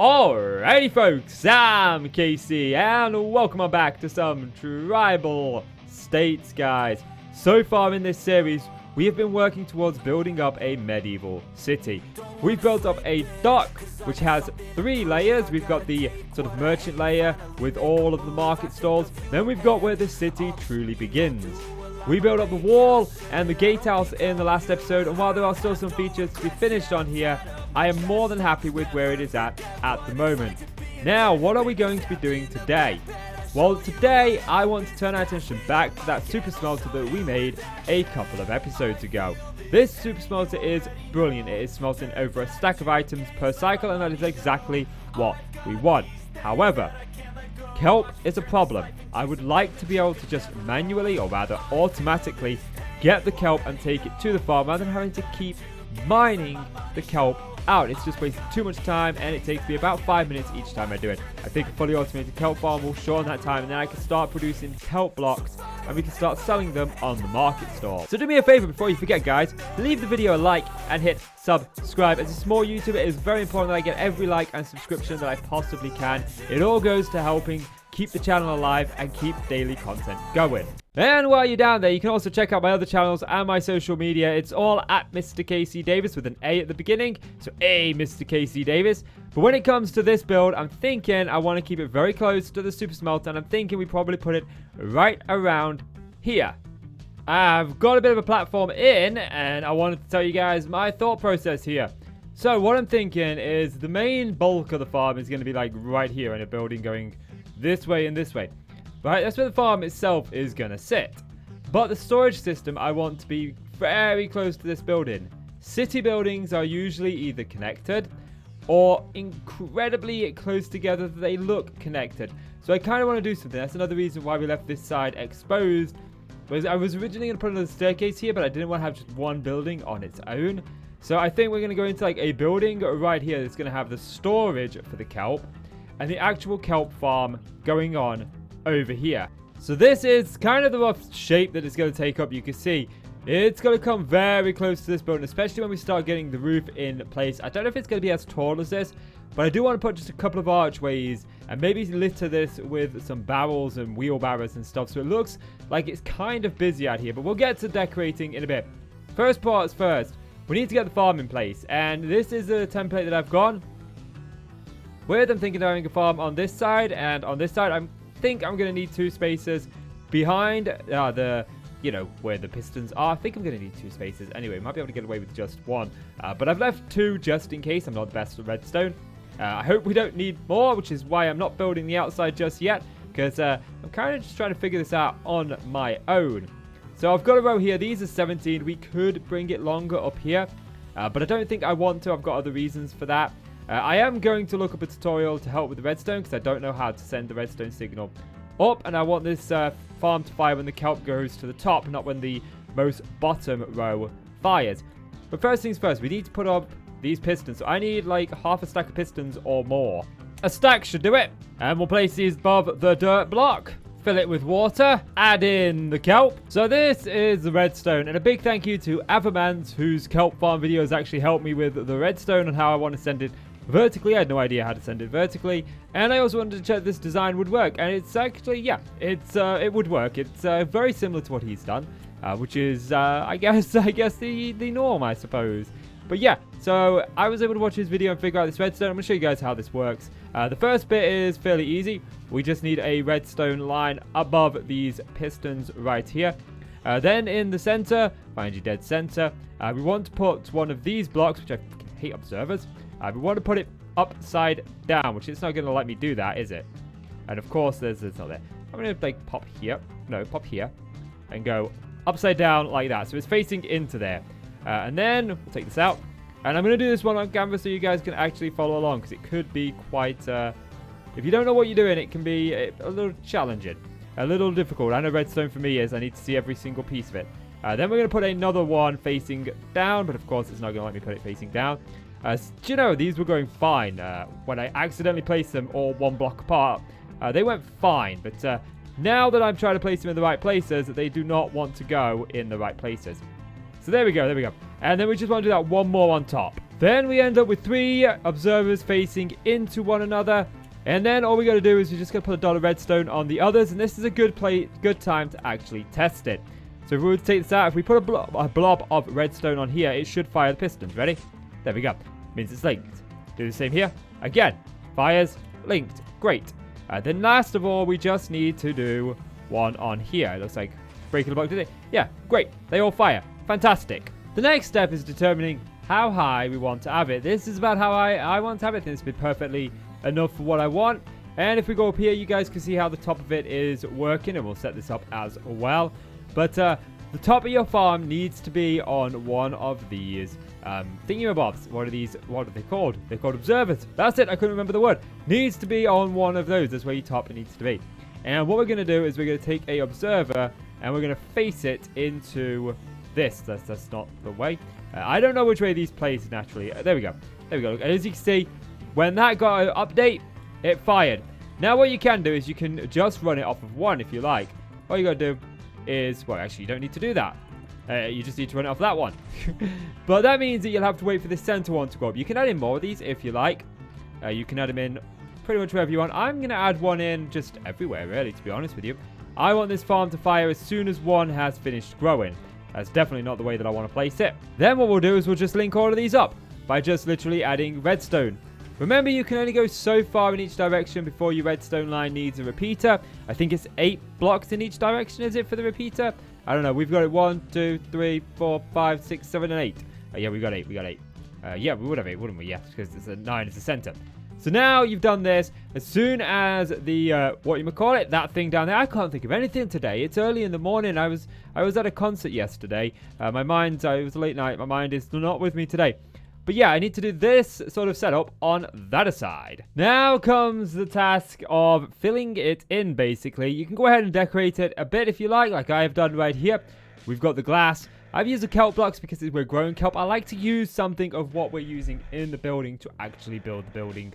Alrighty folks, I'm Casey and welcome back to some Tribal States, guys. So far in this series, we have been working towards building up a medieval city. We've built up a dock, which has 3 layers. We've got the sort of merchant layer with all of the market stalls. Then we've got where the city truly begins. We built up the wall and the gatehouse in the last episode, and while there are still some features to be finished on here, I am more than happy with where it is at the moment. Now, what are we going to be doing today? Well, today I want to turn our attention back to that super smelter that we made a couple of episodes ago. This super smelter is brilliant. It is smelting over a stack of items per cycle, and that is exactly what we want. However, kelp is a problem. I would like to be able to just manually, or rather automatically, get the kelp and take it to the farm rather than having to keep mining the kelp out. It's just wasting too much time, and it takes me about 5 minutes each time I do it. I think a fully automated kelp farm will shorten that time, and then I can start producing kelp blocks and we can start selling them on the market stall. So do me a favor before you forget, guys, leave the video a like and hit subscribe. As a small YouTuber, it is very important that I get every like and subscription that I possibly can. It all goes to helping keep the channel alive and keep daily content going. And while you're down there, you can also check out my other channels and my social media. It's all at Mr. Casey Davis with an A at the beginning. So Mr. Casey Davis. But when it comes to this build, I'm thinking I want to keep it very close to the super smelter, and I'm thinking we probably put it right around here. I've got a bit of a platform in, and I wanted to tell you guys my thought process here. So what I'm thinking is the main bulk of the farm is going to be like right here in a building going this way and this way. Right, that's where the farm itself is going to sit. But the storage system, I want to be very close to this building. City buildings are usually either connected or incredibly close together that they look connected. So I kind of want to do something. That's another reason why we left this side exposed. Was I was originally going to put another staircase here, but I didn't want to have just one building on its own. So I think we're going to go into like a building right here that's going to have the storage for the kelp and the actual kelp farm going on over here. So this is kind of the rough shape that it's going to take up. You can see it's going to come very close to this building, especially when we start getting the roof in place. I don't know if it's going to be as tall as this, but I do want to put just a couple of archways and maybe litter this with some barrels and wheelbarrows and stuff, so it looks like it's kind of busy out here. But we'll get to decorating in a bit. First part's first, we need to get the farm in place, and this is a template that I've got. I'm thinking of having a farm on this side, and on this side I think I'm going to need 2 spaces behind where the pistons are. I think I'm going to need 2 spaces anyway. Might be able to get away with just 1, but I've left 2 just in case. I'm not the best at redstone. I hope we don't need more, which is why I'm not building the outside just yet, because I'm kind of just trying to figure this out on my own. So I've got a row here. These are 17. We could bring it longer up here, but I don't think I want to. I've got other reasons for that. I am going to look up a tutorial to help with the redstone, because I don't know how to send the redstone signal up, and I want this farm to fire when the kelp goes to the top, not when the most bottom row fires. But first things first, we need to put up these pistons. So I need like half a stack of pistons or more. A stack should do it. And we'll place these above the dirt block. Fill it with water, add in the kelp. So this is the redstone, and a big thank you to Avermans, whose kelp farm videos actually helped me with the redstone and how I want to send it vertically. I had no idea how to send it vertically, and I also wanted to check this design would work, and it's actually, yeah, it would work. It's very similar to what he's done, which is I guess the norm, I suppose. But yeah, so I was able to watch his video and figure out this redstone. I'm going to show you guys how this works. The first bit is fairly easy. We just need a redstone line above these pistons right here. Then in the center, find your dead center, we want to put one of these blocks, which I hate observers. We want to put it upside down, which it's not going to let me do that, is it? And of course, it's not there. I'm going to like pop here, and go upside down like that. So it's facing into there. And then we'll take this out. And I'm going to do this one on canvas so you guys can actually follow along, because it could be quite, if you don't know what you're doing, it can be a little challenging, a little difficult. I know redstone for me is I need to see every single piece of it. Then we're going to put another one facing down, but of course it's not going to let me put it facing down. Do you know, these were going fine. When I accidentally placed them all 1 block apart, they went fine. But now that I'm trying to place them in the right places, they do not want to go in the right places. So there we go. And then we just want to do that one more on top. Then we end up with 3 observers facing into one another. And then all we got to do is we're just going to put a dot of redstone on the others. And this is a good time to actually test it. So if we were to take this out, if we put a blob of redstone on here, it should fire the pistons. Ready? There we go. Means it's linked. Do the same here. Again, fires, linked. Great. Then last of all, we just need to do one on here. It looks like breaking the block today. Yeah, great. They all fire. Fantastic. The next step is determining how high we want to have it. This is about how I want to have it. This will be perfectly enough for what I want. And if we go up here, you guys can see how the top of it is working, and we'll set this up as well. But the top of your farm needs to be on one of these thingamabobs. What are these? What are they called? They're called observers. That's it. I couldn't remember the word. Needs to be on one of those. That's where your top needs to be. And what we're going to do is we're going to take a observer and we're going to face it into this. That's not the way. I don't know which way these place naturally. There we go. There we go. And as you can see, when that got an update, it fired. Now what you can do is you can just run it off of 1 if you like. All you got to do is, well, actually, you don't need to do that. You just need to run it off that one. But that means that you'll have to wait for the center one to go up. You can add in more of these if you like. You can add them in pretty much wherever you want. I'm going to add one in just everywhere, really, to be honest with you. I want this farm to fire as soon as one has finished growing. That's definitely not the way that I want to place it. Then what we'll do is we'll just link all of these up by just literally adding redstone. Remember, you can only go so far in each direction before your redstone line needs a repeater. I think it's 8 blocks in each direction, is it, for the repeater? I don't know. We've got it 1, 2, 3, 4, 5, 6, 7, and 8. Yeah, we got 8. We got 8. Yeah, we would have 8, wouldn't we? Yes, because it's a 9 is the center. So now you've done this. As soon as the, that thing down there. I can't think of anything today. It's early in the morning. I was at a concert yesterday. It was a late night. My mind is not with me today. But yeah, I need to do this sort of setup on that side. Now comes the task of filling it in, basically. You can go ahead and decorate it a bit if you like I have done right here. We've got the glass. I've used the kelp blocks because we're growing kelp. I like to use something of what we're using in the building to actually build the building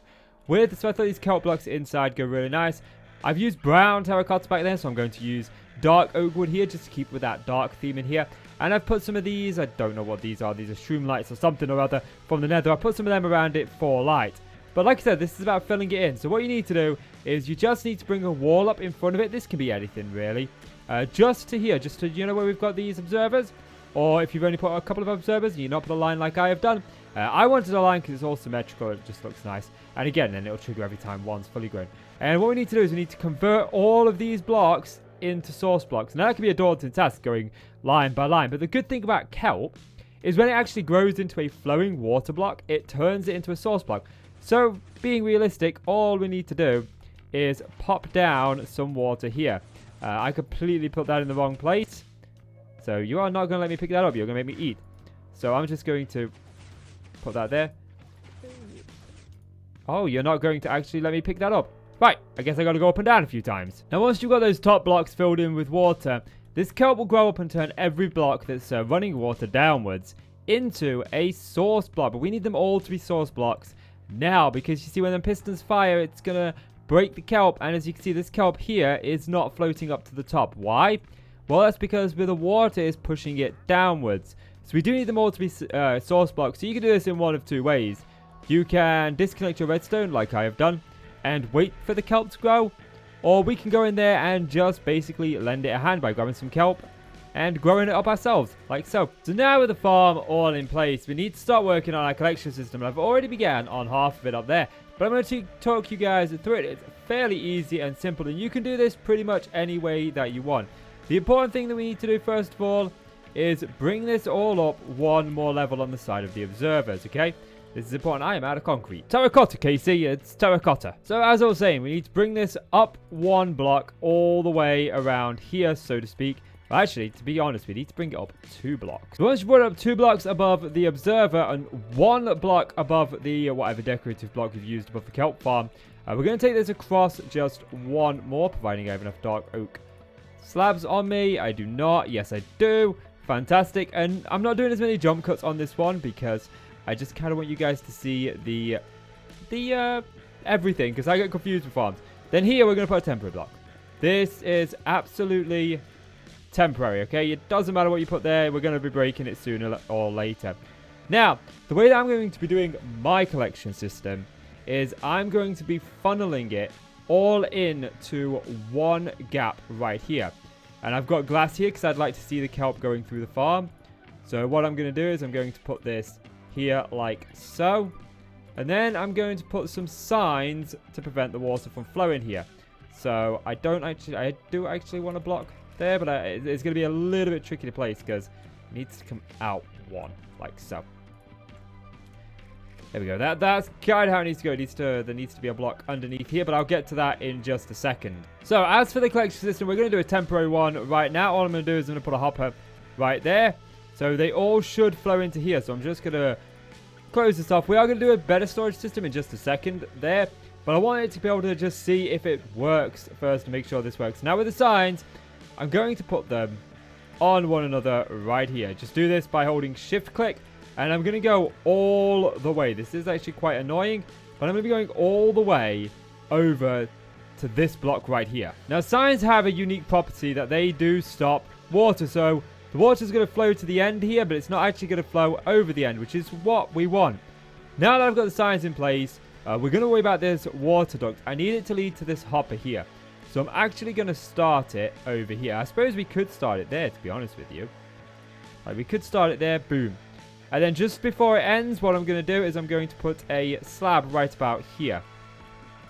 with. So I thought these kelp blocks inside go really nice. I've used brown terracotta back there, so I'm going to use dark oak wood here just to keep with that dark theme in here. And I've put some of these, I don't know what these are. These are shroom lights or something or other from the nether. I put some of them around it for light. But like I said, this is about filling it in. So what you need to do is you just need to bring a wall up in front of it. This can be anything, really. Just to here, just to, you know, where we've got these observers. Or if you've only put a couple of observers and you're not put a line like I have done. I wanted a line because it's all symmetrical. It just looks nice. And again, then it'll trigger every time one's fully grown. And what we need to do is we need to convert all of these blocks into source blocks. Now that can be a daunting task going line by line, but the good thing about kelp is when it actually grows into a flowing water block, it turns it into a source block. So being realistic, all we need to do is pop down some water here. I completely put that in the wrong place, so you are not going to let me pick that up. You're going to make me eat. So I'm just going to put that there. Oh, you're not going to actually let me pick that up. Right, I guess I got to go up and down a few times. Now, once you've got those top blocks filled in with water, this kelp will grow up and turn every block that's running water downwards into a source block. But we need them all to be source blocks now, because you see when the pistons fire, it's going to break the kelp. And as you can see, this kelp here is not floating up to the top. Why? Well, that's because the water is pushing it downwards. So we do need them all to be source blocks. So you can do this in one of 2 ways. You can disconnect your redstone like I have done and wait for the kelp to grow, or we can go in there and just basically lend it a hand by grabbing some kelp and growing it up ourselves, like so. So now with the farm all in place, we need to start working on our collection system. I've already began on half of it up there, but I'm going to talk you guys through it. It's fairly easy and simple, and you can do this pretty much any way that you want. The important thing that we need to do first of all is bring this all up 1 more level on the side of the observers, okay? This is important. I am out of concrete. Terracotta, Casey. It's terracotta. So as I was saying, we need to bring this up 1 block all the way around here, so to speak. Well, actually, to be honest, we need to bring it up 2 blocks. So once you put it up 2 blocks above the observer and 1 block above the whatever decorative block you've used above the kelp farm, we're going to take this across just 1 more, providing I have enough dark oak slabs on me. I do not. Yes, I do. Fantastic. And I'm not doing as many jump cuts on this one because I just kind of want you guys to see the everything, because I get confused with farms. Then here we're going to put a temporary block. This is absolutely temporary, okay? It doesn't matter what you put there. We're going to be breaking it sooner or later. Now, the way that I'm going to be doing my collection system is I'm going to be funneling it all into one gap right here. And I've got glass here because I'd like to see the kelp going through the farm. So what I'm going to do is I'm going to put this here like so. And then I'm going to put some signs to prevent the water from flowing here. So I do actually want to block there, but it's going to be a little bit tricky to place because it needs to come out one, like so. There we go. That's kind of how it needs to go. There needs to be a block underneath here, but I'll get to that in just a second. So as for the collection system, we're going to do a temporary one right now. All I'm going to do is I'm going to put a hopper right there. So they all should flow into here. So I'm just going to close this off. We are going to do a better storage system in just a second there. But I wanted to be able to just see if it works first to make sure this works. Now with the signs, I'm going to put them on one another right here. Just do this by holding shift click. And I'm going to go all the way. This is actually quite annoying, but I'm going to be going all the way over to this block right here. Now, signs have a unique property that they do stop water. So the water is going to flow to the end here, but it's not actually going to flow over the end, which is what we want. Now that I've got the signs in place, we're going to worry about this water duct. I need it to lead to this hopper here. So I'm actually going to start it over here. I suppose we could start it there, to be honest with you. Like, we could start it there. Boom. And then just before it ends, what I'm going to do is I'm going to put a slab right about here.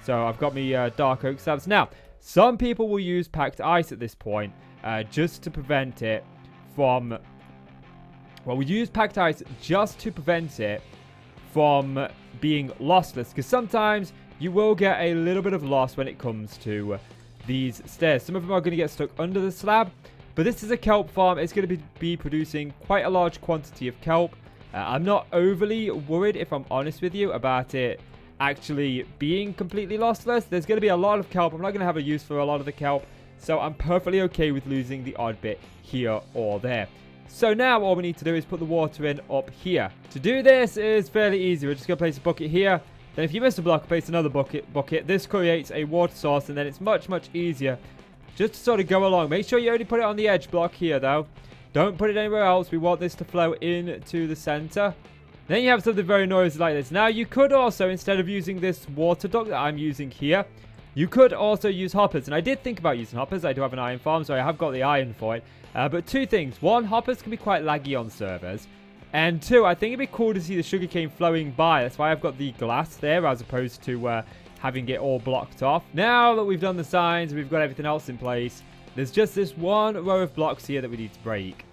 So I've got me dark oak slabs. Now, some people will use packed ice at this point just to prevent it from... Well, we use packed ice just to prevent it from being lossless. Because sometimes you will get a little bit of loss when it comes to these stairs. Some of them are going to get stuck under the slab. But this is a kelp farm. It's going to be producing quite a large quantity of kelp. I'm not overly worried, if I'm honest with you, about it actually being completely lossless. There's going to be a lot of kelp. I'm not going to have a use for a lot of the kelp. So I'm perfectly okay with losing the odd bit here or there. So now all we need to do is put the water in up here. To do this is fairly easy. We're just going to place a bucket here. Then if you miss a block, place another bucket. This creates a water source, and then it's much, much easier just to sort of go along. Make sure you only put it on the edge block here, though. Don't put it anywhere else. We want this to flow into the center. Then you have something very noisy like this. Now, you could also, instead of using this water duct that I'm using here, you could also use hoppers. And I did think about using hoppers. I do have an iron farm, so I have got the iron for it. But two things. One, hoppers can be quite laggy on servers. And two, I think it'd be cool to see the sugarcane flowing by. That's why I've got the glass there as opposed to having it all blocked off. Now that we've done the signs, we've got everything else in place. There's just this one row of blocks here that we need to break.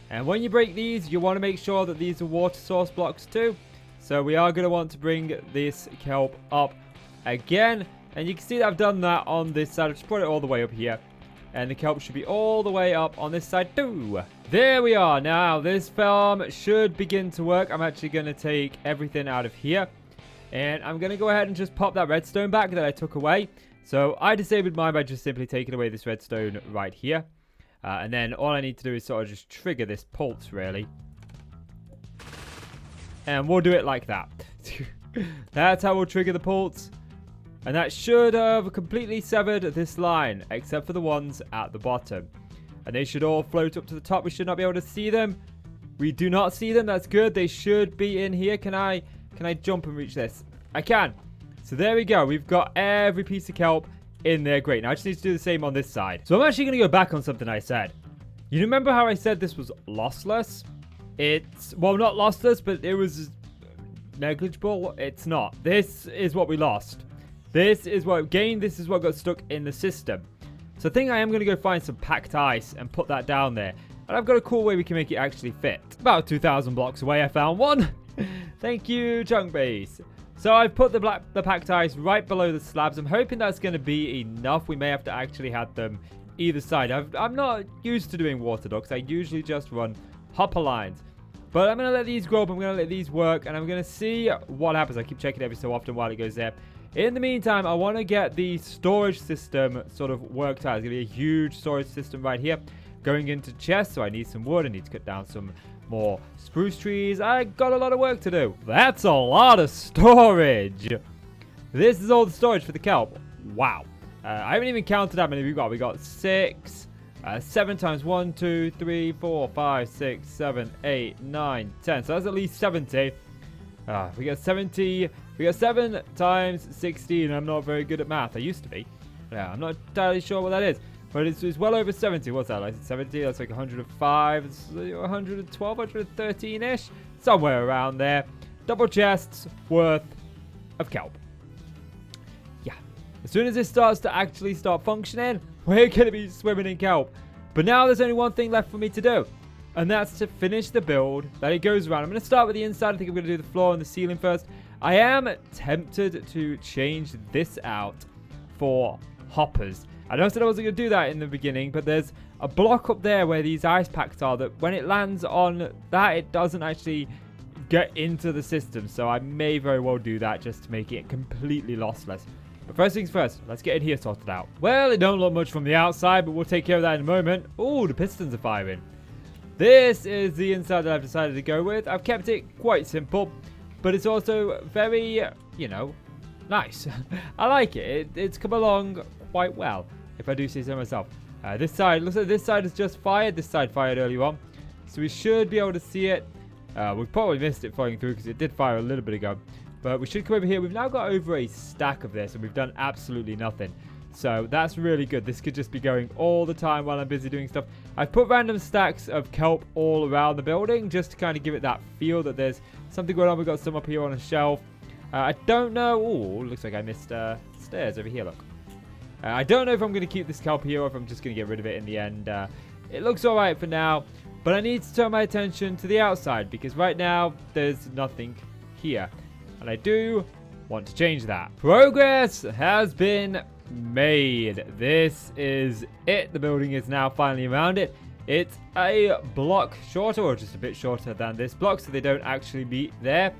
And when you break these, you want to make sure that these are water source blocks too. So we are going to want to bring this kelp up again. And you can see that I've done that on this side. I've just put it all the way up here. And the kelp should be all the way up on this side too. There we are. Now, this farm should begin to work. I'm actually going to take everything out of here. And I'm going to go ahead and just pop that redstone back that I took away. So I disabled mine by just simply taking away this redstone right here. And then all I need to do is sort of just trigger this pulse, really. And we'll do it like that. That's how we'll trigger the pulse. And that should have completely severed this line, except for the ones at the bottom. And they should all float up to the top. We should not be able to see them. We do not see them. That's good. They should be in here. Can I jump and reach this? I can. So there we go. We've got every piece of kelp in there. Great. Now I just need to do the same on this side. So I'm actually going to go back on something I said. You remember how I said this was lossless? It's, well, not lossless, but it was negligible. It's not. This is what we lost. This is what gained. This is what got stuck in the system. So I think I am going to go find some packed ice and put that down there. And I've got a cool way we can make it actually fit. About 2,000 blocks away, I found one. Thank you, Chunk Base. So I've put the packed ice right below the slabs. I'm hoping that's going to be enough. We may have to actually have them either side. I'm not used to doing water ducts. I usually just run hopper lines. But I'm going to let these grow up. I'm going to let these work. And I'm going to see what happens. I keep checking every so often while it goes there. In the meantime, I want to get the storage system sort of worked out. It's going to be a huge storage system right here going into chests. So I need some wood. I need to cut down some more spruce trees. I got a lot of work to do. That's a lot of storage. This is all the storage for the kelp. Wow. I haven't even counted how many we got. We got 6, 7 times 1, 2, 3, 4, 5, 6, 7, 8, 9, 10. So that's at least 70. We got 70. We got 7 times 16. I'm not very good at math. I used to be. Yeah, I'm not entirely sure what that is. But it's well over 70. What's that? Like 70? That's like 105. It's 112, 113-ish. Somewhere around there. Double chests worth of kelp. Yeah. As soon as this starts to actually start functioning, we're going to be swimming in kelp. But now there's only one thing left for me to do. And that's to finish the build that it goes around. I'm going to start with the inside. I think I'm going to do the floor and the ceiling first. I am tempted to change this out for hoppers. I know I said I wasn't going to do that in the beginning, but there's a block up there where these ice packs are that when it lands on that, it doesn't actually get into the system. So I may very well do that just to make it completely lossless. But first things first, let's get in here sorted out. Well, it don't look much from the outside, but we'll take care of that in a moment. Oh, the pistons are firing. This is the inside that I've decided to go with. I've kept it quite simple, but it's also very, you know, nice. I like it. It's come along quite well, if I do say so myself. This side, looks like this side is just fired. This side fired earlier on. So we should be able to see it. We've probably missed it flying through because it did fire a little bit ago. But we should come over here. We've now got over a stack of this and we've done absolutely nothing. So that's really good. This could just be going all the time while I'm busy doing stuff. I've put random stacks of kelp all around the building just to kind of give it that feel that there's something going on. We've got some up here on a shelf. I don't know. Oh, looks like I missed stairs over here. Look. I don't know if I'm going to keep this kelp here or if I'm just going to get rid of it in the end. It looks alright for now, but I need to turn my attention to the outside because right now there's nothing here. And I do want to change that. Progress has been made. This is it. The building is now finally around it. It's a block shorter or just a bit shorter than this block, so they don't actually meet there.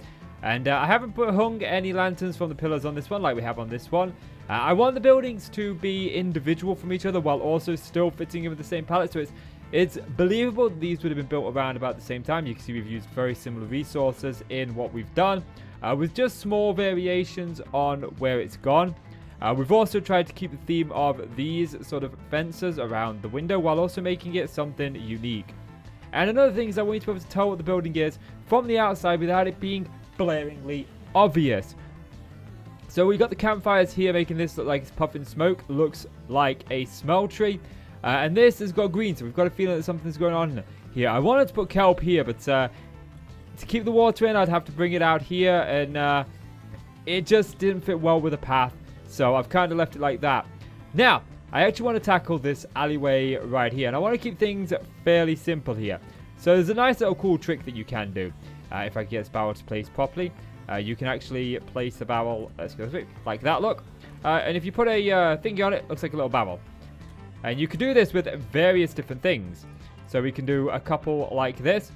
And I haven't hung any lanterns from the pillars on this one like we have on this one. I want the buildings to be individual from each other while also still fitting in with the same palette. So it's believable that these would have been built around about the same time. You can see we've used very similar resources in what we've done with just small variations on where it's gone. We've also tried to keep the theme of these sort of fences around the window while also making it something unique. And another thing is I want you to be able to tell what the building is from the outside without it being blaringly obvious. So we got the campfires here making this look like it's puffing smoke. Looks like a smell tree. And this has got green, so we've got a feeling that something's going on here. I wanted to put kelp here, but to keep the water in, I'd have to bring it out here. And it just didn't fit well with the path. So I've kind of left it like that. Now, I actually want to tackle this alleyway right here. And I want to keep things fairly simple here. So there's a nice little cool trick that you can do. If I can get this barrel to place properly. You can actually place the barrel, let's go through, like that, look. And if you put a thingy on it, looks like a little barrel. And you can do this with various different things. So we can do a couple like this.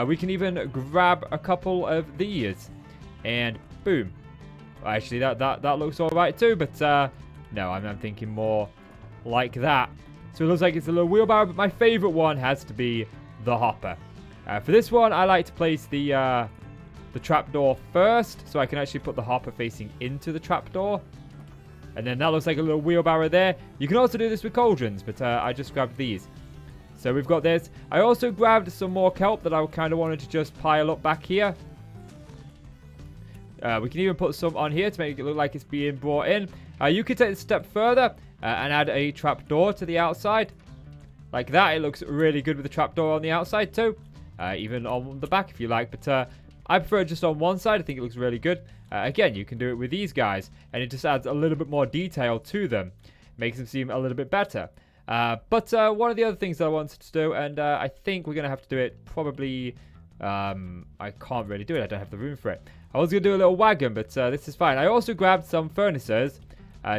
We can even grab a couple of these. And boom. Actually, that looks alright too. But no, I'm thinking more like that. So it looks like it's a little wheelbarrow. But my favorite one has to be the hopper. For this one, I like to place the trapdoor first, so I can actually put the hopper facing into the trapdoor. And then that looks like a little wheelbarrow there. You can also do this with cauldrons, but I just grabbed these. So we've got this. I also grabbed some more kelp that I kind of wanted to just pile up back here. We can even put some on here to make it look like it's being brought in. You could take it a step further and add a trapdoor to the outside. Like that. It looks really good with the trapdoor on the outside too. Even on the back if you like, but I prefer it just on one side. I think it looks really good. Again, you can do it with these guys, and it just adds a little bit more detail to them. Makes them seem a little bit better. But one of the other things that I wanted to do, and I think we're going to have to do it probably... I can't really do it. I don't have the room for it. I was going to do a little wagon, but this is fine. I also grabbed some furnaces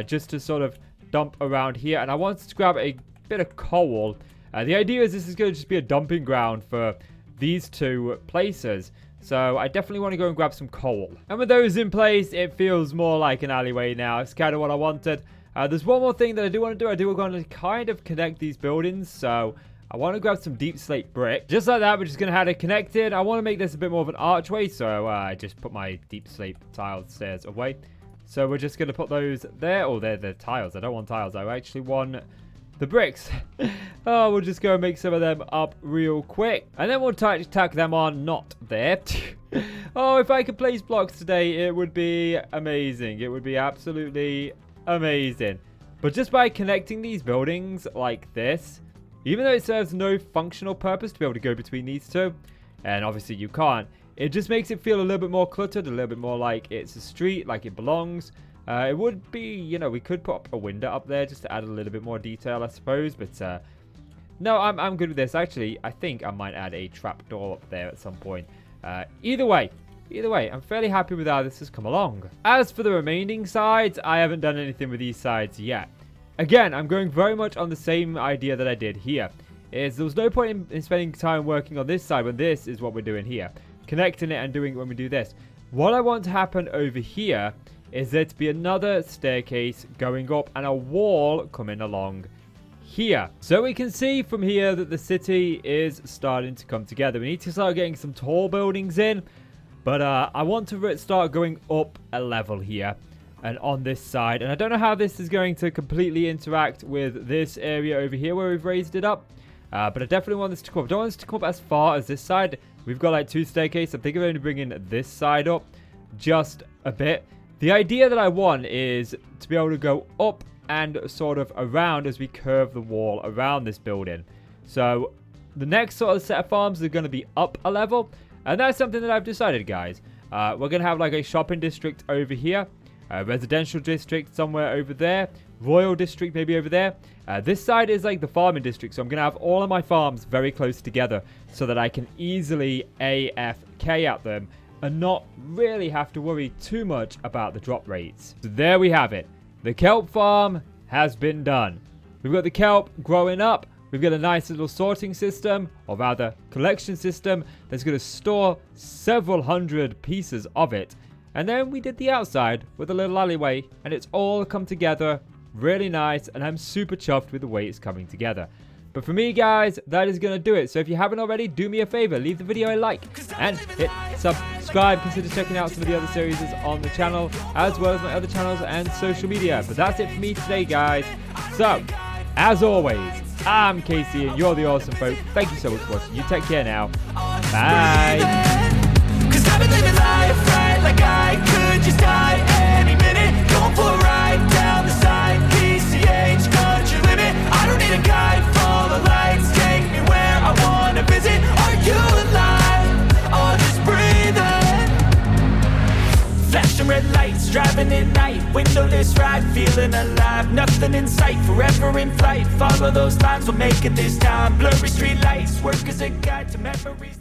just to sort of dump around here, and I wanted to grab a bit of coal. The idea is this is going to just be a dumping ground for these two places. So I definitely want to go and grab some coal. And with those in place, it feels more like an alleyway now. It's kind of what I wanted. There's one more thing that I do want to do. I do want to kind of connect these buildings. So I want to grab some deep slate brick. Just like that, we're just going to have it connected. I want to make this a bit more of an archway. So I just put my deep slate tiled stairs away. So we're just going to put those there. Oh, they're the tiles. I don't want tiles. I actually want the bricks. Oh, we'll just go and make some of them up real quick. And then we'll tack them on, not there. Oh, if I could place blocks today, it would be amazing. It would be absolutely amazing. But just by connecting these buildings like this, even though it serves no functional purpose to be able to go between these two, and obviously you can't, it just makes it feel a little bit more cluttered, a little bit more like it's a street, like it belongs. It would be, you know, we could put up a window up there just to add a little bit more detail, I suppose. But no, I'm good with this. Actually, I think I might add a trapdoor up there at some point. Either way, I'm fairly happy with how this has come along. As for the remaining sides, I haven't done anything with these sides yet. Again, I'm going very much on the same idea that I did here. There was no point in spending time working on this side when this is what we're doing here. Connecting it and doing it when we do this. What I want to happen over here is there to be another staircase going up and a wall coming along here. So we can see from here that the city is starting to come together. We need to start getting some tall buildings in. But I want to start going up a level here and on this side. And I don't know how this is going to completely interact with this area over here where we've raised it up. But I definitely want this to come up. I don't want this to come up as far as this side. We've got like 2 staircases. I think I'm only bringing this side up just a bit. The idea that I want is to be able to go up and sort of around as we curve the wall around this building. So the next sort of set of farms are going to be up a level. And that's something that I've decided, guys. We're going to have like a shopping district over here. A residential district somewhere over there. Royal district maybe over there. This side is like the farming district. So I'm going to have all of my farms very close together so that I can easily AFK at them and not really have to worry too much about the drop rates. So there we have it. The kelp farm has been done. We've got the kelp growing up. We've got a nice little sorting system, or rather collection system, that's going to store several hundred pieces of it. And then we did the outside with a little alleyway, and it's all come together really nice, and I'm super chuffed with the way it's coming together. But for me, guys, that is going to do it. So if you haven't already, do me a favor. Leave the video a like and hit subscribe. Consider checking out some of the other series on the channel, as well as my other channels and social media. But that's it for me today, guys. So, as always, I'm Casey, and you're the awesome folk. Thank you so much for watching. You take care now. Bye. Like I could just die any minute. Going for a ride down the side. PCH country limit. I don't need a guide. Follow lights. Take me where I wanna visit. Are you alive? Or just breathing? Flashing red lights. Driving at night. Windowless ride. Feeling alive. Nothing in sight. Forever in flight. Follow those lines. We'll make it this time. Blurry street lights. Work as a guide to memories.